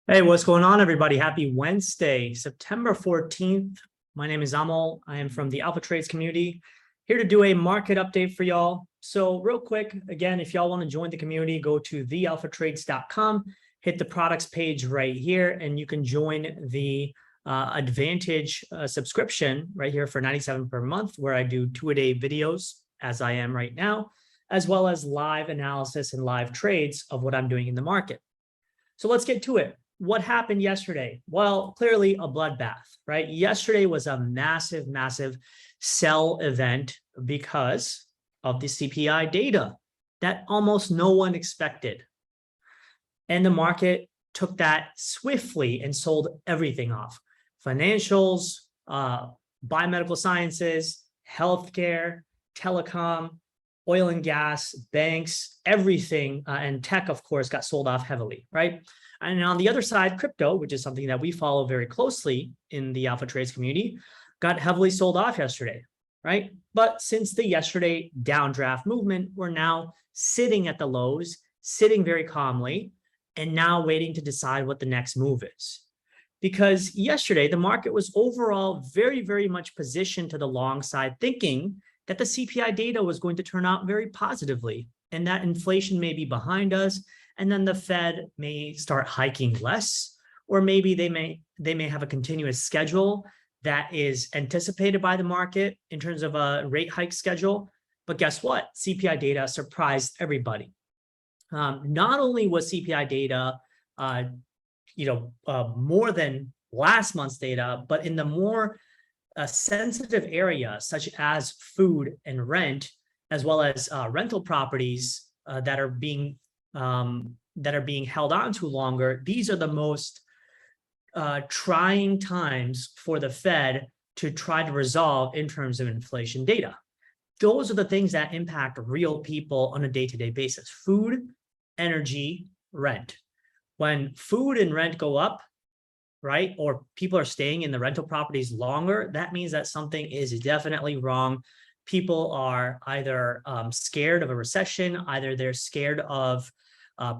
Hey, what's going on, everybody? Happy Wednesday, September 14th. My name is Amal. I am from the Alpha Trades community, here to do a market update for y'all. So real quick, again, if y'all want to join the community, go to thealphatrades.com, hit the products page right here, and you can join the Advantage subscription right here for $97 per month, where I do 2-a-day videos, as I am right now, as well as live analysis and live trades of what I'm doing in the market. So let's get to it. What happened yesterday? Well, clearly a bloodbath, right? Yesterday was a massive, massive sell event because of the CPI data that almost no one expected. And the market took that swiftly and sold everything off. Financials, biomedical sciences, healthcare, telecom, oil and gas, banks, everything, and tech, of course, got sold off heavily, right? And on the other side, crypto, which is something that we follow very closely in the Alpha Trades community, got heavily sold off yesterday, right? But since the yesterday downdraft movement, we're now sitting at the lows, sitting very calmly, and now waiting to decide what the next move is. Because yesterday, the market was overall very, very much positioned to the long side, thinking that the CPI data was going to turn out very positively and that inflation may be behind us, and then the Fed may start hiking less, or maybe they may have a continuous schedule that is anticipated by the market in terms of a rate hike schedule. But guess what? CPI data surprised everybody. Not only was CPI data, more than last month's data, but in the more sensitive areas such as food and rent, as well as rental properties that are being held on to longer. These are the most trying times for the Fed to try to resolve in terms of inflation data. Those are the things that impact real people on a day-to-day basis: food, energy, rent. When food and rent go up, right, or people are staying in the rental properties longer, that means that something is definitely wrong. People are either scared of a recession, either they're scared of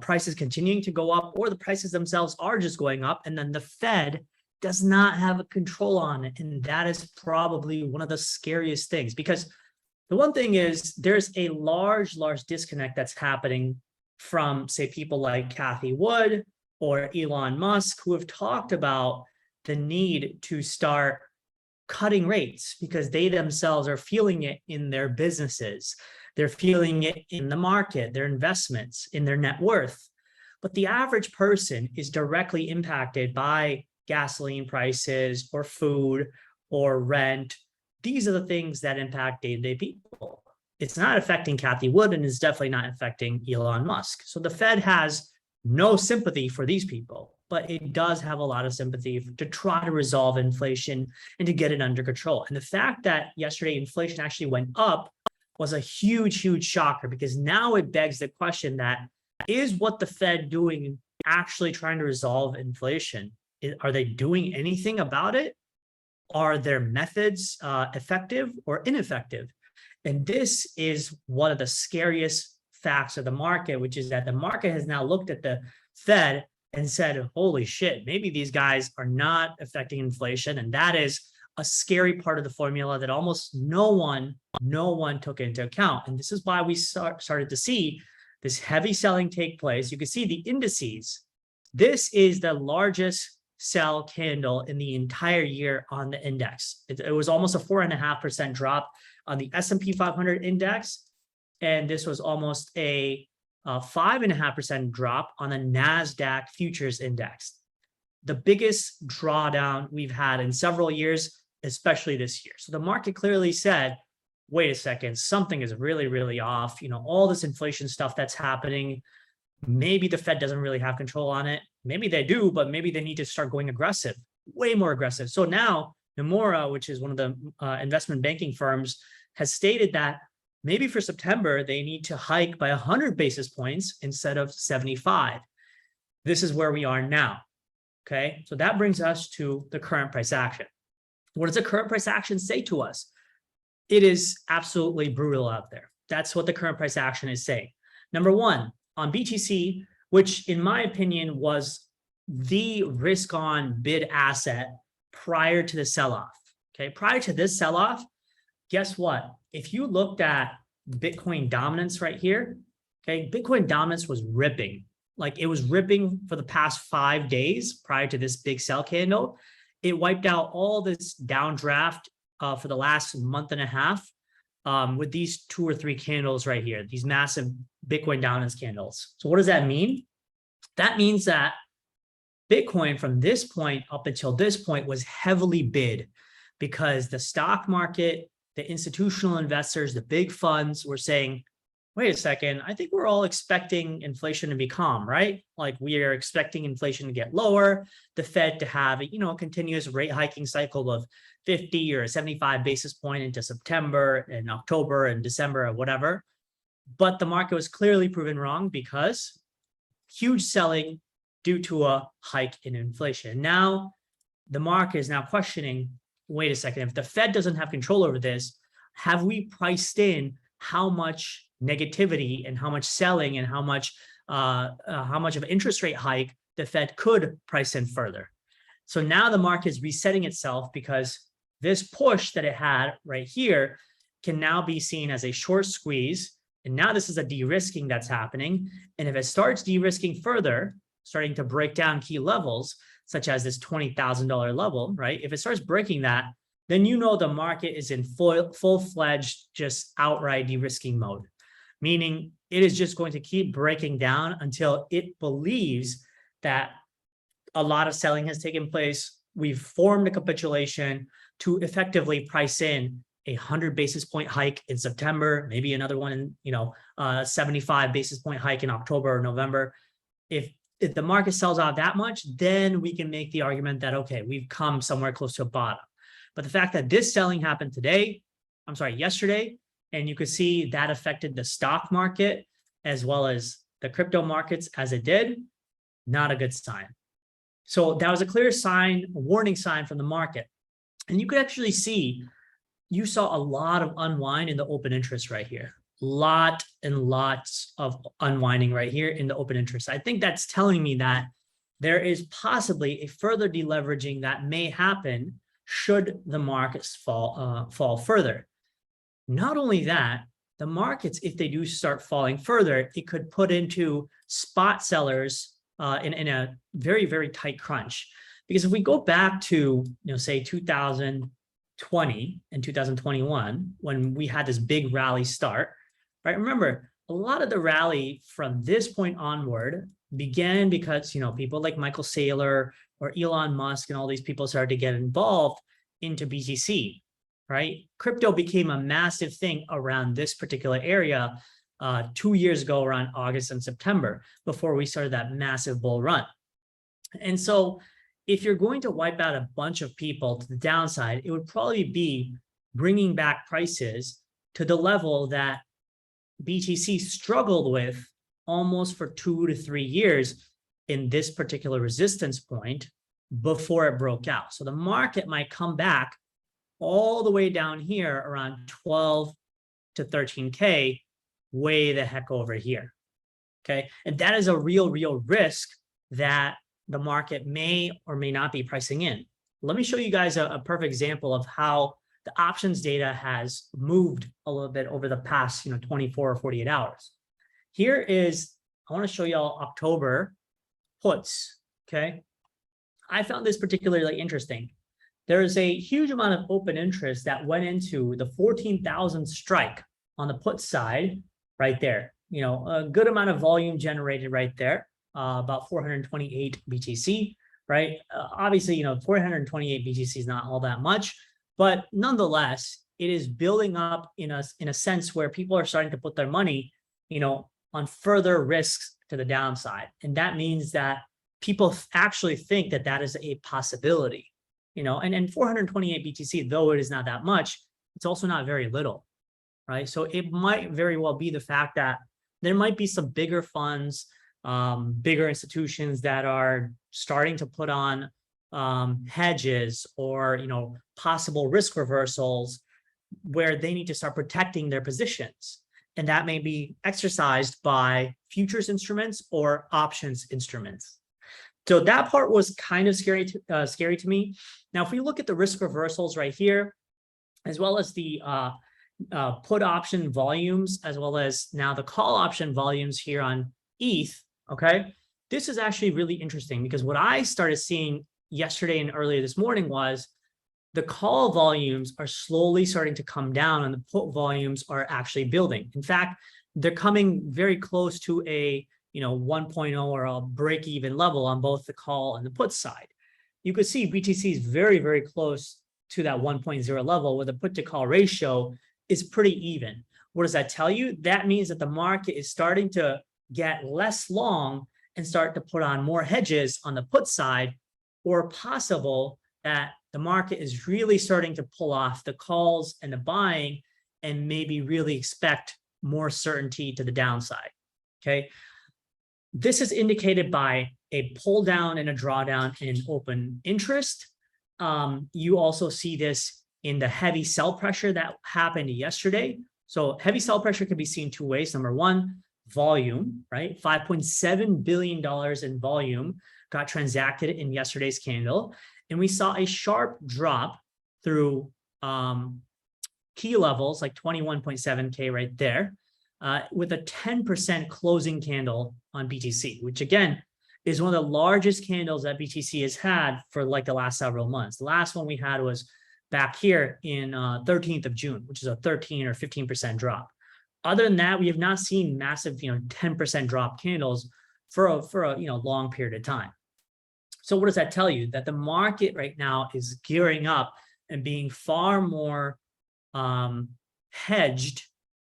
prices continuing to go up, or the prices themselves are just going up, and then the Fed does not have a control on it. And that is probably one of the scariest things, because the one thing is there's a large disconnect that's happening from, say, people like Cathie Wood or Elon Musk, who have talked about the need to start cutting rates because they themselves are feeling it in their businesses. They're feeling it in the market, their investments, in their net worth. But the average person is directly impacted by gasoline prices or food or rent. These are the things that impact day-to-day people. It's not affecting Cathie Wood, and it's definitely not affecting Elon Musk. So the Fed has no sympathy for these people, but it does have a lot of sympathy to try to resolve inflation and to get it under control. And the fact that yesterday inflation actually went up was a huge shocker, because now it begs the question that, is what the Fed doing actually trying to resolve inflation? Are they doing anything about it? Are their methods effective or ineffective? And this is one of the scariest facts of the market, which is that the market has now looked at the Fed and said, holy shit, maybe these guys are not affecting inflation. And that is a scary part of the formula that almost no one took into account. And this is why we started to see this heavy selling take place. You can see the indices. This is the largest sell candle in the entire year on the index. It was almost a 4.5% drop on the S&P 500 index. And this was almost a 5.5% drop on the NASDAQ futures index. The biggest drawdown we've had in several years, especially this year. So the market clearly said, wait a second, something is really off. All this inflation stuff that's happening, maybe the Fed doesn't really have control on it. Maybe they do, but maybe they need to start going aggressive, way more aggressive. So now Nomura, which is one of the investment banking firms, has stated that maybe for September, they need to hike by 100 basis points instead of 75. This is where we are now, okay? So that brings us to the current price action. What does the current price action say to us? It is absolutely brutal out there. That's what the current price action is saying. Number one, on BTC, which in my opinion was the risk on bid asset prior to the sell-off. Okay, prior to this sell-off, guess what? If you looked at Bitcoin dominance right here, okay, Bitcoin dominance was ripping. Like it was ripping for the past 5 days prior to this big sell candle. It wiped out all this downdraft for the last month and a half with these 2 or 3 candles right here, these massive Bitcoin dominance candles. So what does that mean? That means that Bitcoin from this point up until this point was heavily bid because the stock market, the institutional investors, the big funds were saying, wait a second, I think we're all expecting inflation to be calm, right? Like we are expecting inflation to get lower, the Fed to have a, a continuous rate hiking cycle of 50 or 75 basis point into September and October and December or whatever. But the market was clearly proven wrong because huge selling due to a hike in inflation. Now, the market is now questioning, wait a second, if the Fed doesn't have control over this, have we priced in how much negativity and how much selling and how much of an interest rate hike the Fed could price in further? So now the market is resetting itself because this push that it had right here can now be seen as a short squeeze. And now this is a de-risking that's happening. And if it starts de-risking further, starting to break down key levels, such as this $20,000 level, right? If it starts breaking that, then the market is in full-fledged, just outright de-risking mode, meaning it is just going to keep breaking down until it believes that a lot of selling has taken place. We've formed a capitulation to effectively price in a 100 basis point hike in September, maybe another one in 75 basis point hike in October or November. If the market sells out that much, then we can make the argument that, okay, we've come somewhere close to a bottom. But the fact that this selling happened yesterday, and you could see that affected the stock market as well as the crypto markets as it did, not a good sign. So that was a clear sign, a warning sign from the market. And you could actually see, you saw a lot of unwind in the open interest right here. Lot and lots of unwinding right here in the open interest. I think that's telling me that there is possibly a further deleveraging that may happen should the markets fall further. Not only that, the markets, if they do start falling further, it could put into spot sellers in a very, very tight crunch. Because if we go back to, say 2020 and 2021, when we had this big rally start, right? Remember, a lot of the rally from this point onward began because, people like Michael Saylor or Elon Musk and all these people started to get involved into BTC, right? Crypto became a massive thing around this particular area 2 years ago, around August and September, before we started that massive bull run. And so if you're going to wipe out a bunch of people to the downside, it would probably be bringing back prices to the level that BTC struggled with almost for 2 to 3 years in this particular resistance point before it broke out. So the market might come back all the way down here around 12 to 13K, way the heck over here. Okay. And that is a real risk that the market may or may not be pricing in. Let me show you guys a perfect example of how the options data has moved a little bit over the past 24 or 48 hours. Here is, I want to show y'all October puts. Okay. I found this particularly interesting. There is a huge amount of open interest that went into the 14,000 strike on the put side right there. A good amount of volume generated right there, about 428 BTC, right? Obviously, 428 BTC is not all that much, but nonetheless, it is building up in a sense where people are starting to put their money, on further risks to the downside. And that means that people actually think that that is a possibility, and 428 BTC, though it is not that much, it's also not very little, right? So it might very well be the fact that there might be some bigger funds, bigger institutions that are starting to put on hedges or, possible risk reversals where they need to start protecting their positions. And that may be exercised by futures instruments or options instruments. So that part was kind of scary to me. Now, if we look at the risk reversals right here, as well as the put option volumes, as well as now the call option volumes here on ETH, okay? This is actually really interesting because what I started seeing yesterday and earlier this morning was the call volumes are slowly starting to come down and the put volumes are actually building. In fact, they're coming very close to a 1.0 or a break-even level on both the call and the put side. You could see BTC is very, very close to that 1.0 level where the put to call ratio is pretty even. What does that tell you? That means that the market is starting to get less long and start to put on more hedges on the put side, or possible that the market is really starting to pull off the calls and the buying and maybe really expect more certainty to the downside, okay? This is indicated by a pull down and a drawdown in open interest. You also see this in the heavy sell pressure that happened yesterday. So heavy sell pressure can be seen two ways. Number one, volume, right? $5.7 billion in volume got transacted in yesterday's candle. And we saw a sharp drop through key levels like 21.7K right there, with a 10% closing candle on BTC, which again is one of the largest candles that BTC has had for like the last several months. The last one we had was back here in 13th of June, which is a 13 or 15% drop. Other than that, we have not seen massive 10% drop candles for a long period of time. So what does that tell you? That the market right now is gearing up and being far more hedged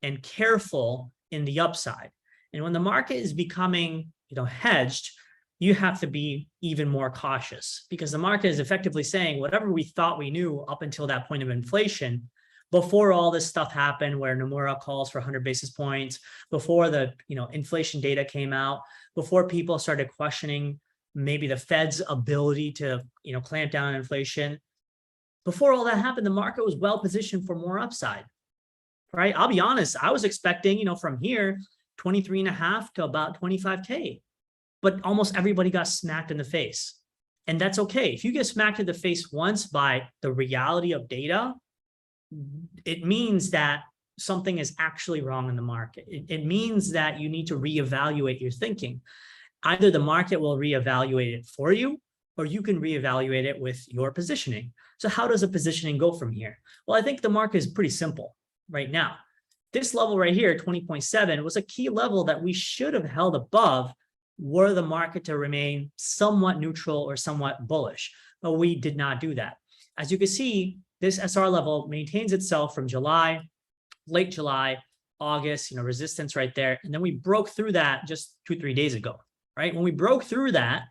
and careful in the upside. And when the market is becoming hedged, you have to be even more cautious, because the market is effectively saying whatever we thought we knew up until that point of inflation, before all this stuff happened where Nomura calls for 100 basis points, before the inflation data came out, before people started questioning maybe the Fed's ability to clamp down on inflation, before all that happened, the market was well positioned for more upside, right? I'll be honest, I was expecting from here 23.5 to about 25K, but almost everybody got smacked in the face. And that's okay. If you get smacked in the face once by the reality of data, it means that something is actually wrong in the market. It means that you need to reevaluate your thinking. Either the market will reevaluate it for you, or you can reevaluate it with your positioning. So how does a positioning go from here? Well, I think the market is pretty simple right now. This level right here, 20.7, was a key level that we should have held above were the market to remain somewhat neutral or somewhat bullish, but we did not do that. As you can see, this SR level maintains itself from July, late July, August, resistance right there. And then we broke through that just 2-3 days ago, right? When we broke through that,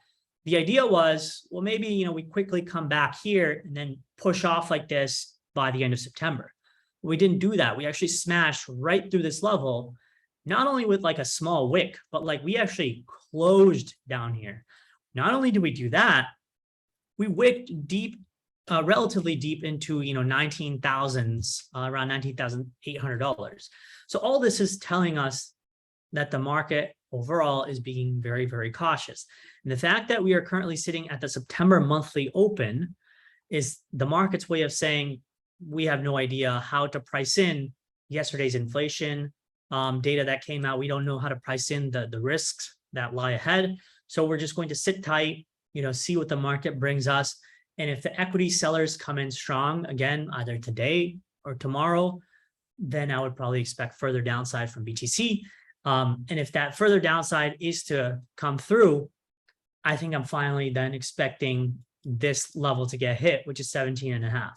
the idea was, well, maybe, we quickly come back here and then push off like this by the end of September. We didn't do that. We actually smashed right through this level, not only with like a small wick, but like we actually closed down here. Not only did we do that, we wicked deep, relatively deep into 19,000s, around $19,800. So all this is telling us that the market overall is being very, very cautious. And the fact that we are currently sitting at the September monthly open is the market's way of saying we have no idea how to price in yesterday's inflation data that came out. We don't know how to price in the risks that lie ahead. So we're just going to sit tight, see what the market brings us. And if the equity sellers come in strong, again, either today or tomorrow, then I would probably expect further downside from BTC. And if that further downside is to come through, I think I'm finally then expecting this level to get hit, which is 17.5.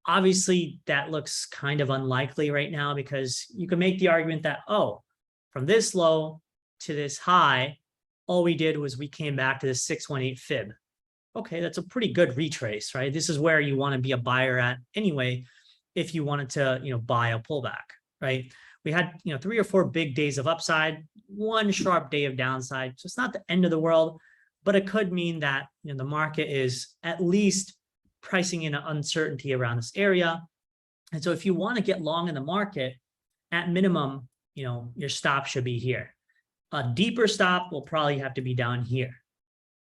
Obviously, that looks kind of unlikely right now, because you can make the argument that, oh, from this low to this high, all we did was we came back to the 618 fib. Okay, that's a pretty good retrace, right? This is where you want to be a buyer at anyway, if you wanted to, buy a pullback, right? We had, 3 or 4 big days of upside, 1 sharp day of downside. So it's not the end of the world, but it could mean that, the market is at least pricing in an uncertainty around this area. And so if you want to get long in the market, at minimum, your stop should be here. A deeper stop will probably have to be down here.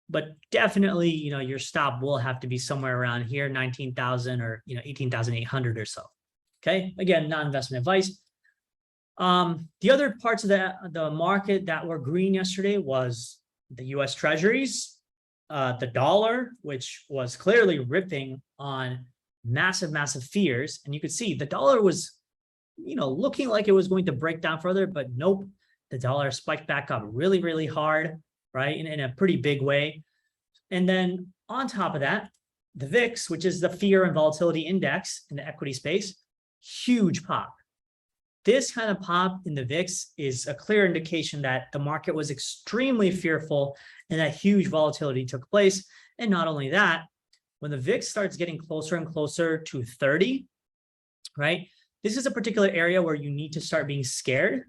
but definitely, your stop will have to be somewhere around here, 19,000 or, 18,800 or so. Okay. Again, not investment advice. The other parts of the market that were green yesterday was the US Treasuries, the dollar, which was clearly ripping on massive fears. And you could see the dollar was, looking like it was going to break down further, but nope, the dollar spiked back up really hard, right? In a pretty big way. And then on top of that, the VIX, which is the fear and volatility index in the equity space, huge pop. This kind of pop in the VIX is a clear indication that the market was extremely fearful and that huge volatility took place. And not only that, when the VIX starts getting closer and closer to 30, right? This is a particular area where you need to start being scared.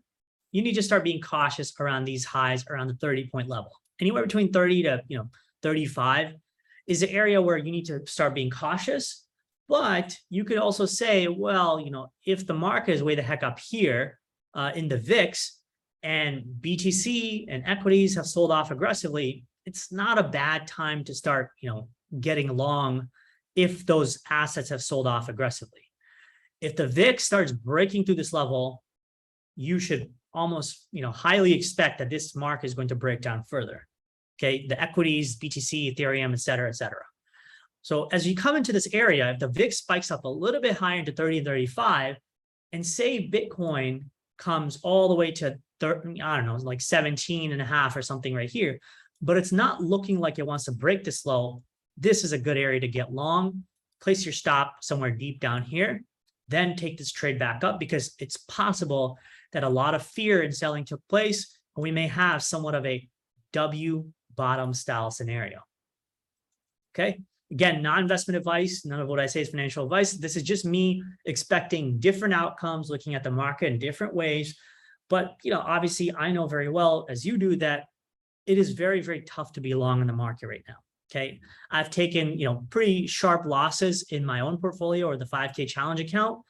You need to start being cautious around these highs around the 30-point level. Anywhere between 30 to 35 is the area where you need to start being cautious. But you could also say, well, if the market is way the heck up here in the VIX and BTC and equities have sold off aggressively, it's not a bad time to start, getting long if those assets have sold off aggressively. If the VIX starts breaking through this level, you should almost, highly expect that this market is going to break down further. Okay, the equities, BTC, Ethereum, et cetera, et cetera. So as you come into this area, if the VIX spikes up a little bit higher into 30 and 35, and say Bitcoin comes all the way to 30, I don't know, like 17 and a half or something right here, but it's not looking like it wants to break this low, this is a good area to get long. Place your stop somewhere deep down here, then take this trade back up, because it's possible that a lot of fear in selling took place, and we may have somewhat of a W bottom style scenario. Okay. Again, not investment advice. None of what I say is financial advice. This is just me expecting different outcomes, looking at the market in different ways. But, obviously I know very well, as you do, that it is very tough to be long in the market right now. Okay. I've taken, pretty sharp losses in my own portfolio or the 5K challenge account,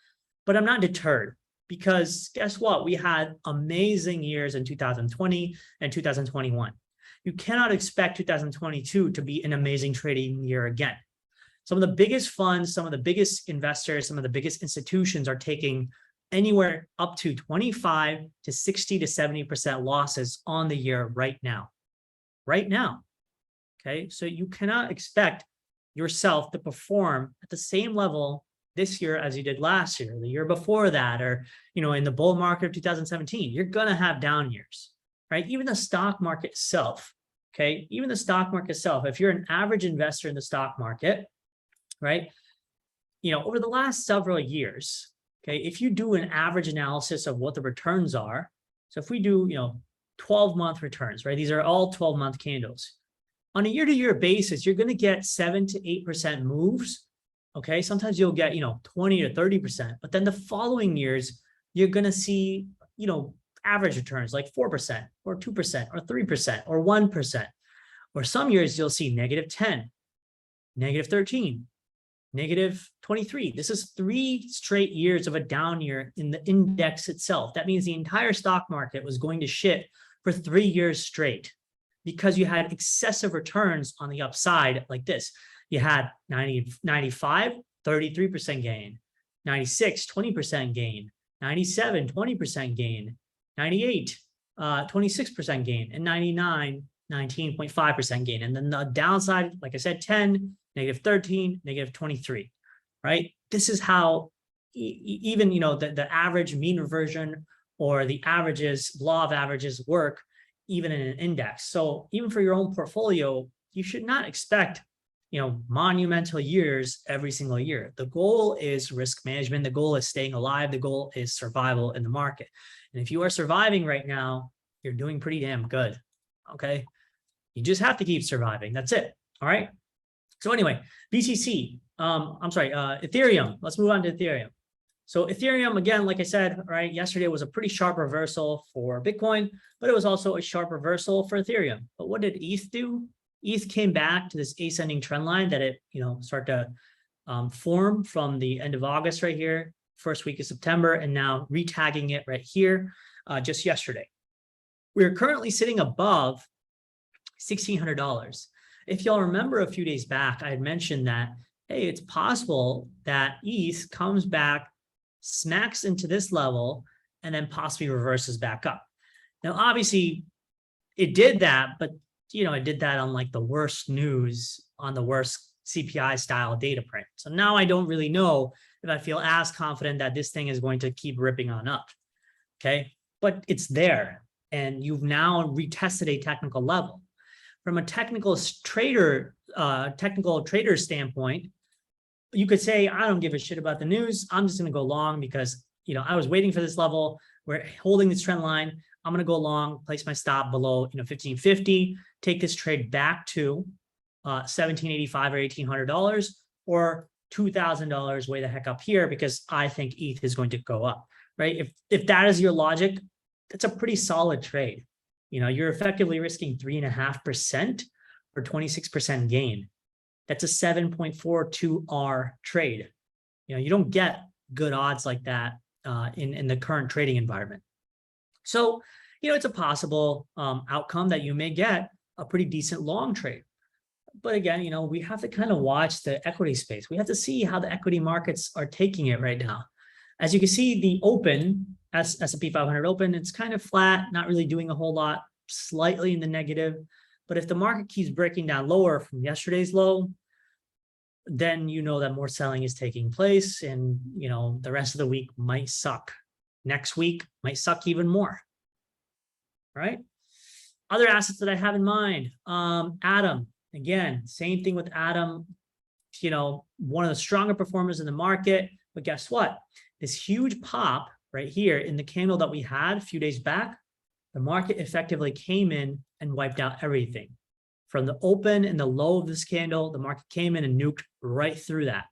but I'm not deterred, because guess what? We had amazing years in 2020 and 2021. You cannot expect 2022 to be an amazing trading year again. Some of the biggest funds, some of the biggest investors, some of the biggest institutions are taking anywhere up to 25 to 60 to 70% losses on the year right now. Right now. Okay, so you cannot expect yourself to perform at the same level this year as you did last year, the year before that, or in the bull market of 2017. You're going to have down years, right? Even the stock market itself. Okay, even the stock market itself, if you're an average investor in the stock market, right, over the last several years, okay, if you do an average analysis of what the returns are, so if we do, 12-month returns, right, these are all 12-month candles. On a year-to-year basis, you're going to get 7 to 8% moves. Okay, sometimes you'll get, 20 to 30%, but then the following years, you're going to see, average returns like 4% or 2% or 3% or 1%, or some years you'll see -10, -13, -23. This is 3 straight years of a down year in the index itself. That means the entire stock market was going to shit for 3 years straight, because you had excessive returns on the upside like this. You had 95, 33% gain, 96, 20% gain, 97, 20% gain, 98, 26% gain, and 99, 19.5% gain. And then the downside, like I said, 10, -13, -23, right? This is how even, the average mean reversion or the averages, law of averages work, even in an index. So even for your own portfolio, you should not expect, monumental years every single year. The goal is risk management. The goal is staying alive. The goal is survival in the market. And if you are surviving right now, you're doing pretty damn good. Okay. You just have to keep surviving. That's it. All right. So anyway, BTC, Ethereum. Let's move on to Ethereum. So Ethereum, again, like I said, right, yesterday was a pretty sharp reversal for Bitcoin, but it was also a sharp reversal for Ethereum. But what did ETH do? ETH came back to this ascending trend line that it, started to form from the end of August right here, first week of September, and now retagging it right here just yesterday. We're currently sitting above $1,600. If y'all remember a few days back, I had mentioned that, hey, it's possible that ETH comes back, smacks into this level, and then possibly reverses back up. Now, obviously, it did that, but it did that on like the worst news, on the worst CPI style data print. So now I don't really know if I feel as confident that this thing is going to keep ripping on up. Okay, but it's there, and you've now retested a technical level. From a technical trader standpoint, you could say, I don't give a shit about the news. I'm just going to go long because I was waiting for this level. We're holding this trend line. I'm going to go long, place my stop below 1550, take this trade back to $1,785 or $1,800 or $2,000 way the heck up here because I think ETH is going to go up, right? If that is your logic, that's a pretty solid trade. You're effectively risking 3.5% or 26% gain. That's a 7.42R trade. You don't get good odds like that in the current trading environment. So, it's a possible outcome that you may get a pretty decent long trade. But again, we have to kind of watch the equity space. We have to see how the equity markets are taking it right now. As you can see, the open, S&P 500 open, it's kind of flat, not really doing a whole lot, slightly in the negative. But if the market keeps breaking down lower from yesterday's low, then that more selling is taking place, and the rest of the week might suck. Next week might suck even more. Right? Other assets that I have in mind, Atom. Again, same thing with Atom. One of the stronger performers in the market. But guess what? This huge pop right here in the candle that we had a few days back, the market effectively came in and wiped out everything. From the open and the low of this candle, the market came in and nuked right through that.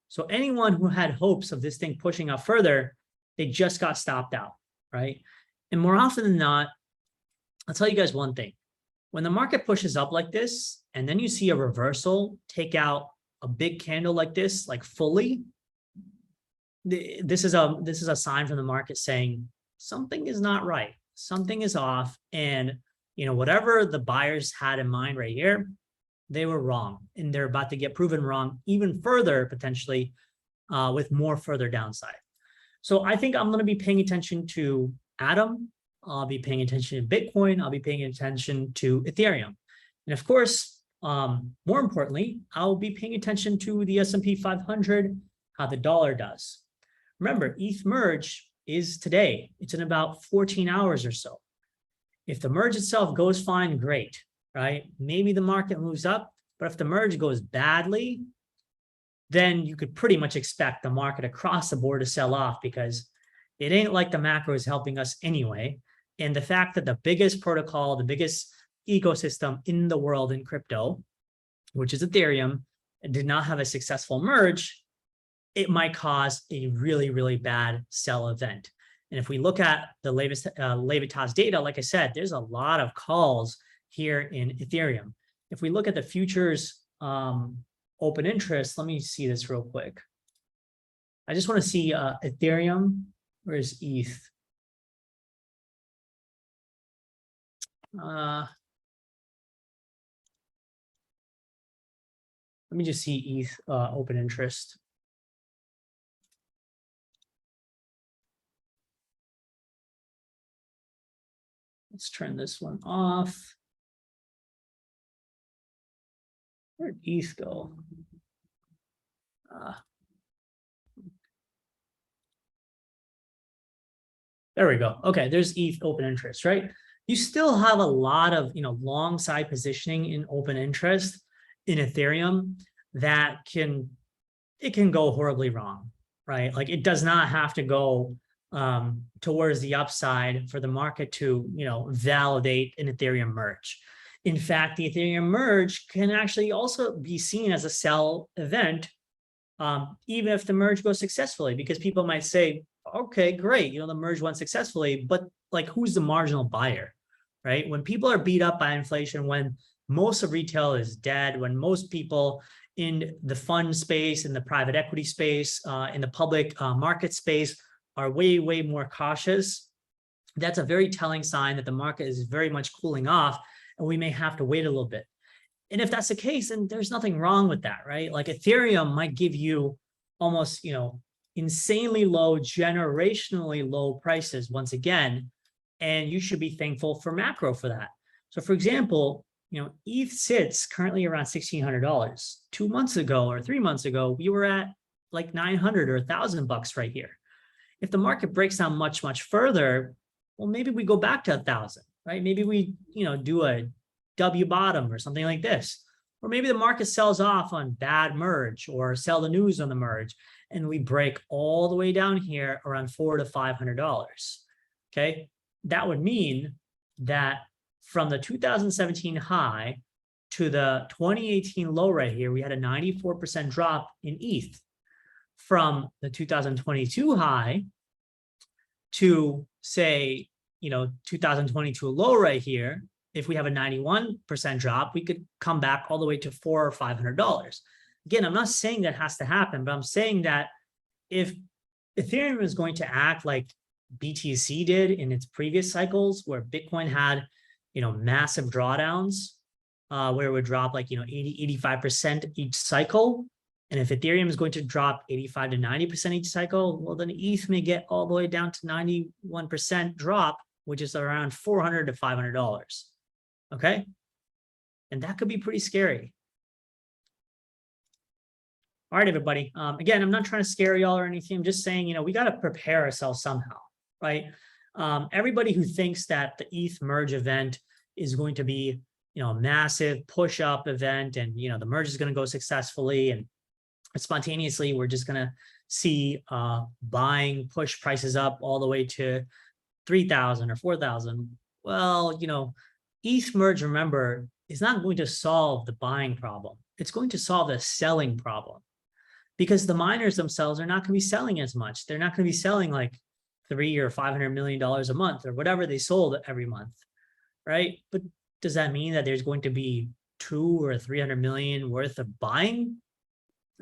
So anyone who had hopes of this thing pushing up further, they just got stopped out, right? And more often than not, I'll tell you guys one thing. When the market pushes up like this, and then you see a reversal take out a big candle like this, like fully, this is a sign from the market saying something is not right, something is off, and whatever the buyers had in mind right here, they were wrong, and they're about to get proven wrong even further, potentially, with more further downside. So I think I'm going to be paying attention to Atom. I'll be paying attention to Bitcoin. I'll be paying attention to Ethereum. And of course, more importantly, I'll be paying attention to the S&P 500, how the dollar does. Remember, ETH merge is today. It's in about 14 hours or so. If the merge itself goes fine, great, right? Maybe the market moves up, but if the merge goes badly, then you could pretty much expect the market across the board to sell off because it ain't like the macro is helping us anyway. And the fact that the biggest protocol, the biggest ecosystem in the world in crypto, which is Ethereum, did not have a successful merge, it might cause a really, really bad sell event. And if we look at the latest Levitas data, like I said, there's a lot of calls here in Ethereum. If we look at the futures open interest, let me see this real quick. I just want to see Ethereum. Where's ETH? Let me just see ETH open interest. Let's turn this one off. Where'd ETH go? There we go. Okay, there's ETH open interest, right? You still have a lot of long side positioning in open interest in Ethereum that can go horribly wrong, right? Like it does not have to go towards the upside for the market to validate an Ethereum merge. In fact, the Ethereum merge can actually also be seen as a sell event, even if the merge goes successfully, because people might say, okay, great, the merge went successfully, but like who's the marginal buyer, right? When people are beat up by inflation, when most of retail is dead, when most people in the fund space, in the private equity space, in the public market space are way, way more cautious, that's a very telling sign that the market is very much cooling off and we may have to wait a little bit. And if that's the case, then there's nothing wrong with that, right? Like Ethereum might give you almost, insanely low, generationally low prices once again, and you should be thankful for macro for that. So for example, ETH sits currently around $1,600. 2 months ago or 3 months ago, we were at like 900 or $1,000 right here. If the market breaks down much, much further, well, maybe we go back to 1,000, right? Maybe we, do a W bottom or something like this. Or maybe the market sells off on bad merge or sell the news on the merge, and we break all the way down here around $400 to $500. Okay, that would mean that from the 2017 high to the 2018 low right here, we had a 94% drop in ETH. From the 2022 high to say, 2022 low right here, if we have a 91% drop, we could come back all the way to $400 or $500. Again, I'm not saying that has to happen, but I'm saying that if Ethereum is going to act like BTC did in its previous cycles, where Bitcoin had, massive drawdowns, where it would drop like, 80, 85% each cycle. And if Ethereum is going to drop 85 to 90% each cycle, well, then ETH may get all the way down to 91% drop, which is around $400 to $500. Okay. And that could be pretty scary. All right, everybody. Again, I'm not trying to scare y'all or anything. I'm just saying, we got to prepare ourselves somehow, right? Everybody who thinks that the ETH merge event is going to be, a massive push up event, and, the merge is going to go successfully, and spontaneously, we're just going to see buying push prices up all the way to 3,000 or 4,000. Well, ETH merge, remember, is not going to solve the buying problem. It's going to solve the selling problem, because the miners themselves are not going to be selling as much. They're not going to be selling like $300 or $500 million a month or whatever they sold every month, right? But does that mean that there's going to be 200 or 300 million worth of buying?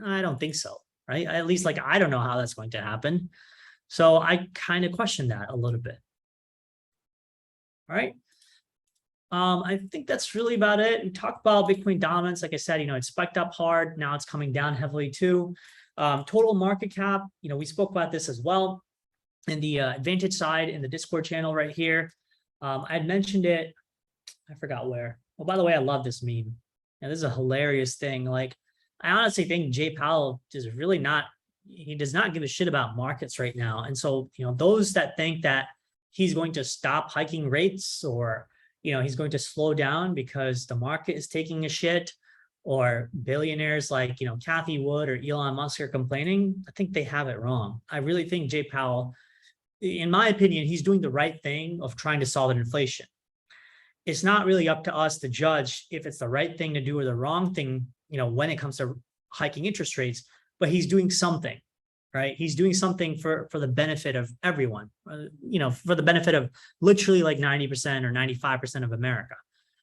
I don't think so, right? At least, like, I don't know how that's going to happen. So I kind of question that a little bit. All right. I think that's really about it. We talked about Bitcoin dominance. Like I said, it spiked up hard. Now it's coming down heavily too. Total market cap, we spoke about this as well in the Advantage side in the Discord channel right here. I had mentioned it. I forgot where. Oh, by the way, I love this meme. And this is a hilarious thing. Like, I honestly think Jay Powell is really not, he does not give a shit about markets right now. And so, those that think that he's going to stop hiking rates, or, he's going to slow down because the market is taking a shit, or billionaires like, Cathie Wood or Elon Musk are complaining, I think they have it wrong. I really think Jay Powell, in my opinion, he's doing the right thing of trying to solve inflation. It's not really up to us to judge if it's the right thing to do or the wrong thing, when it comes to hiking interest rates, but he's doing something, right? He's doing something for the benefit of everyone, for the benefit of literally like 90% or 95% of America.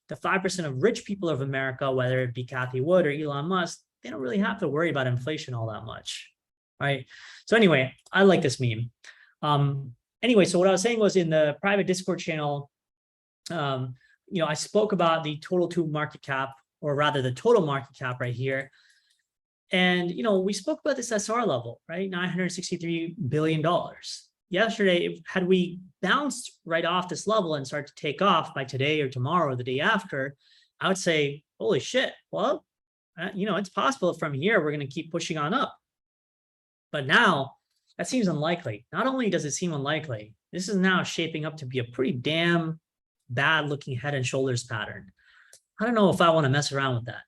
The 5% of rich people of America, whether it be Cathie Wood or Elon Musk, they don't really have to worry about inflation all that much, right? So anyway, I like this meme. Anyway, so what I was saying was, in the private Discord channel, I spoke about the total market cap, or rather the total market cap right here. And, we spoke about this SR level, right? $963 billion. Yesterday, had we bounced right off this level and started to take off by today or tomorrow or the day after, I would say, holy shit, well, it's possible from here we're going to keep pushing on up. But now that seems unlikely. Not only does it seem unlikely, this is now shaping up to be a pretty damn bad looking head and shoulders pattern. I don't know if I want to mess around with that.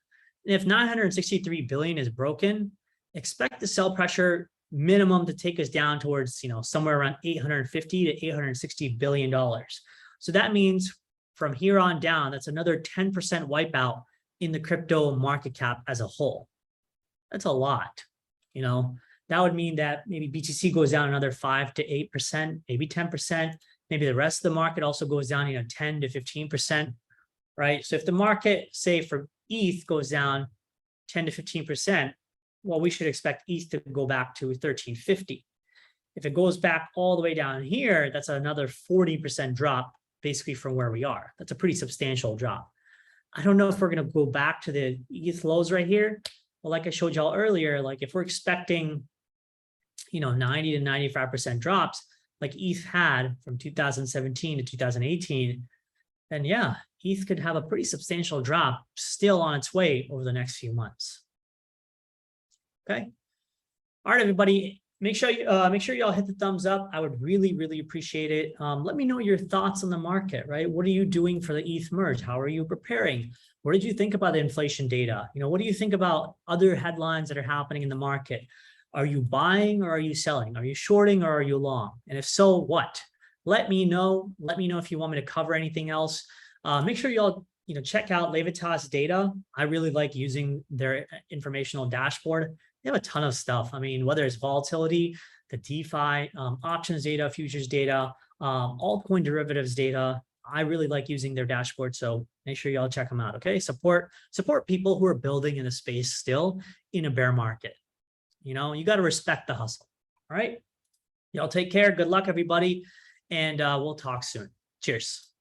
And if 963 billion is broken, expect the sell pressure minimum to take us down towards, somewhere around 850 to 860 billion dollars. So that means from here on down, that's another 10% wipeout in the crypto market cap as a whole. That's a lot. That would mean that maybe BTC goes down another 5 to 8%, maybe 10%. Maybe the rest of the market also goes down, 10 to 15%, right? So if the market, say for ETH, goes down 10 to 15%, well, we should expect ETH to go back to 1350. If it goes back all the way down here, that's another 40% drop, basically from where we are. That's a pretty substantial drop. I don't know if we're going to go back to the ETH lows right here. But like I showed y'all earlier, like if we're expecting, 90 to 95% drops, like ETH had from 2017 to 2018, then yeah, ETH could have a pretty substantial drop still on its way over the next few months. Okay. All right, everybody. Make sure y'all hit the thumbs up. I would really appreciate it. Let me know your thoughts on the market, right? What are you doing for the ETH merge? How are you preparing? What did you think about the inflation data? What do you think about other headlines that are happening in the market? Are you buying or are you selling? Are you shorting or are you long? And if so, what? Let me know. Let me know if you want me to cover anything else. Make sure y'all check out Levitas data. I really like using their informational dashboard. They have a ton of stuff. I mean, whether it's volatility, the DeFi, options data, futures data, altcoin derivatives data. I really like using their dashboard. So make sure y'all check them out. Okay. Support people who are building in a space still in a bear market. You got to respect the hustle. All right. Y'all take care. Good luck, everybody. And we'll talk soon. Cheers.